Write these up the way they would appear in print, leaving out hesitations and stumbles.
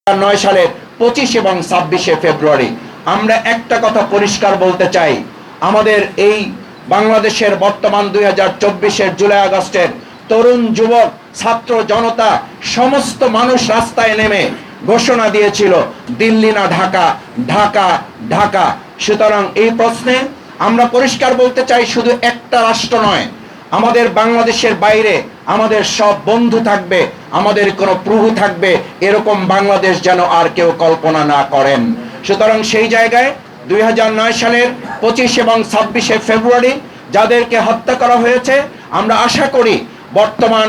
2009 সালের 25 এবং 26 ফেব্রুয়ারি আমরা একটা কথা পরিষ্কার বলতে চাই, আমাদের এই বাংলাদেশের বর্তমান 2024-এর জুলাই আগস্টের তরুণ যুবক ছাত্র জনতা সমস্ত মানুষ রাস্তায় নেমে ঘোষণা দিয়েছিল দিল্লি না ঢাকা, ঢাকা ঢাকা। সুতরাং এই প্রশ্নে আমরা পরিষ্কার বলতে চাই, শুধু একটা রাষ্ট্র নয়, আমাদের বাংলাদেশের বাইরে আমাদের সব বন্ধু থাকবে, আমাদের কোনো প্রভু থাকবে, এরকম বাংলাদেশ যেন আর কেউ কল্পনা না করেন। সুতরাং সেই জায়গায় 2009 সালের 25 এবং 26 ফেব্রুয়ারি যাদেরকে হত্যা করা হয়েছে, আমরা আশা করি বর্তমান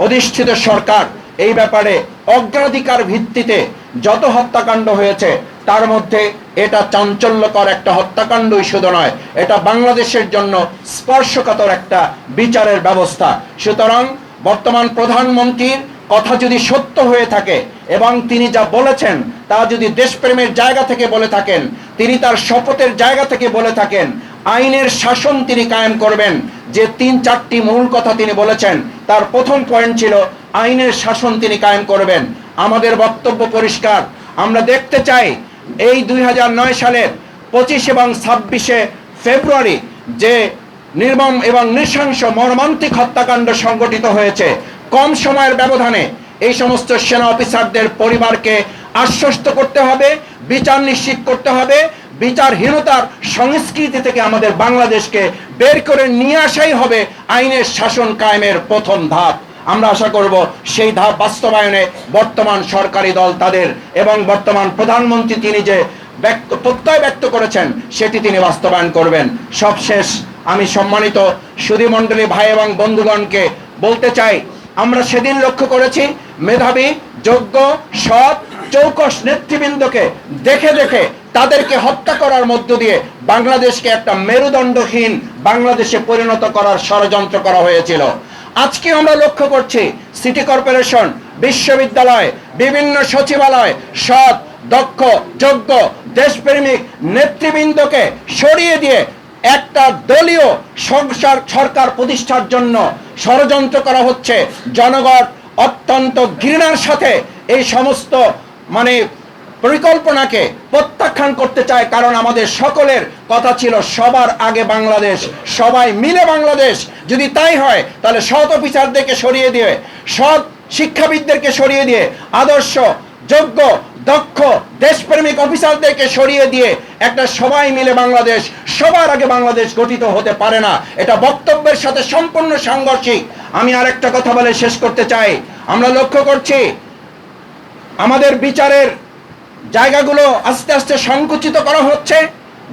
অধিষ্ঠিত সরকার এই ব্যাপারে অগ্রাধিকার ভিত্তিতে যত হত্যাকাণ্ড হয়েছে তার মধ্যে এটা চাঞ্চল্যকর একটা হত্যাকাণ্ডই শুধু নয়, এটা বাংলাদেশের জন্য স্পর্শকাতর একটা বিচারের ব্যবস্থা। সুতরাং বর্তমান প্রধানমন্ত্রীর কথা যদি সত্য হয়ে থাকে এবং তিনি যা বলেছেন তা যদি দেশপ্রেমের জায়গা থেকে বলে থাকেন, তিনি তার শপথের জায়গা থেকে বলে থাকেন, আইনের শাসন তিনি কায়েম করবেন, যে 3-4টি মূল কথা তিনি বলেছেন তার প্রথম পয়েন্ট ছিল আইনের শাসন তিনি কায়েম করবেন। আমাদের বক্তব্য পরিষ্কার, আমরা দেখতে চাই এই 2009 সালের 25 এবং 26 ফেব্রুয়ারি যে নির্মম এবং নৃশংস মর্মান্তিক হত্যাকাণ্ড সংঘটিত হয়েছে, কম সময়ের ব্যবধানে এই সমস্ত সেনা অফিসারদের পরিবারকে আশ্বস্ত করতে হবে, বিচার নিশ্চিত করতে হবে, বিচারহীনতার সংস্কৃতি থেকে আমাদের বাংলাদেশকে বের করে নিয়ে আসাই হবে আইনের শাসন কায়েমের প্রথম ধাপ। আমরা আশা করব সেই ধাপ বাস্তবায়নে বর্তমান সরকারি দল তাদের এবং বর্তমান প্রধানমন্ত্রী তিনি যে প্রত্যয় ব্যক্ত করেছেন সেটি তিনি বাস্তবায়ন করবেন। সবশেষ আমি সম্মানিত সুধীমণ্ডলী ভাই এবং বন্ধুগণকে বলতে চাই, আমরা সেদিন লক্ষ্য করেছি মেধাবী, যোগ্য, সৎ, চৌকস নেতৃবৃন্দকে দেখে দেখে তাদেরকে হত্যা করার মধ্য দিয়ে বাংলাদেশকে একটা মেরুদণ্ডহীন বাংলাদেশে পরিণত করার ষড়যন্ত্র করা হয়েছিল। আজকে আমরা লক্ষ্য করছি সিটি কর্পোরেশন, বিশ্ববিদ্যালয়, বিভিন্ন সচিবালয় সৎ, দক্ষ, যোগ্য, দেশপ্রেমিক নেতৃবৃন্দকে সরিয়ে দিয়ে একটা দলীয় সরকার প্রতিষ্ঠার জন্য ষড়যন্ত্র করা হচ্ছে। জনগণ অত্যন্ত ঘৃণার সাথে এই সমস্ত পরিকল্পনাকে প্রত্যাখ্যান করতে চায়, কারণ আমাদের সকলের কথা ছিল সবার আগে বাংলাদেশ, সবাই মিলে বাংলাদেশ। যদি তাই হয় তাহলে সৎ অফিসারদেরকে সরিয়ে দিয়ে, সৎ শিক্ষাবিদদেরকে সরিয়ে দিয়ে, আদর্শ, যোগ্য, দক্ষ, দেশপ্রেমিক অফিসারদেরকে সরিয়ে দিয়ে একটা সবাই মিলে বাংলাদেশ, সবার আগে বাংলাদেশ গঠিত হতে পারে না। এটা বক্তব্যের সাথে সম্পূর্ণ সাংঘর্ষিক। আমি আরেকটা কথা বলে শেষ করতে চাই, আমরা লক্ষ্য করছি আমাদের বিচারের জায়গাগুলো আস্তে আস্তে সংকুচিত করা হচ্ছে।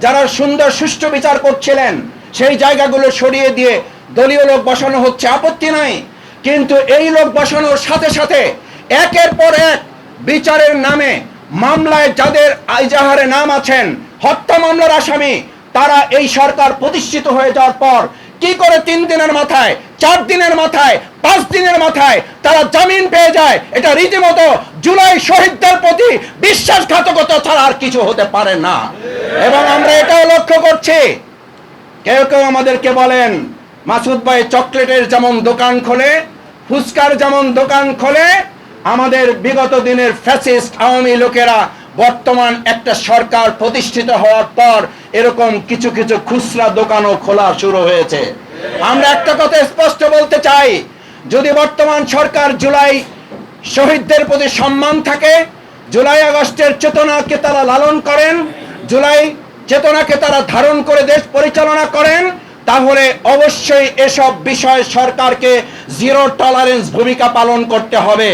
যারা সুন্দর সুষ্ঠু বিচার করছিলেন সেই জায়গাগুলো সরিয়ে দিয়ে দলীয় লোক বসানো হচ্ছে, আপত্তি নাই, কিন্তু এই লোক বসানোর সাথে সাথে একের পর এক বিচারের নামে মামলায় যাদের এজাহারে নাম আছেন, হত্যা মামলার আসামি, তারা এই সরকার প্রতিষ্ঠিত হয়ে যাওয়ার পর কি করে 3 দিনের মাথায়, 4 দিনের মাথায়, 5 দিনের মাথায় তারা জামিন পেয়ে যায়, এটা রীতিমতো জুলাই শহীদদের প্রতি বিশ্বাসঘাতকতা ছাড়া আর কিছু হতে পারে না। এবং আমরা এটাও লক্ষ্য করছি, কেউ কেউ আমাদেরকে বলেন মাসুদ ভাই চকলেটের যেমন দোকান খোলে, ফুচকার যেমন দোকান খোলে, আমাদের বিগত দিনের ফ্যাসিস্ট আওয়ামী লোকেরা বর্তমান একটা সরকার প্রতিষ্ঠিত হওয়ার পর এরকম কিছু কিছু খুচরা দোকানও খোলা শুরু হয়েছে। আমরা একটা কথা স্পষ্ট বলতে চাই, যদি বর্তমান সরকার জুলাই শহীদদের প্রতি সম্মান থাকে, জুলাই আগস্টের চেতনাকে তারা লালন করেন, জুলাই চেতনাকে তারা ধারণ করে দেশ পরিচালনা করেন, তাহলে অবশ্যই এসব বিষয়ে সরকারকে জিরো টলারেন্স ভূমিকা পালন করতে হবে।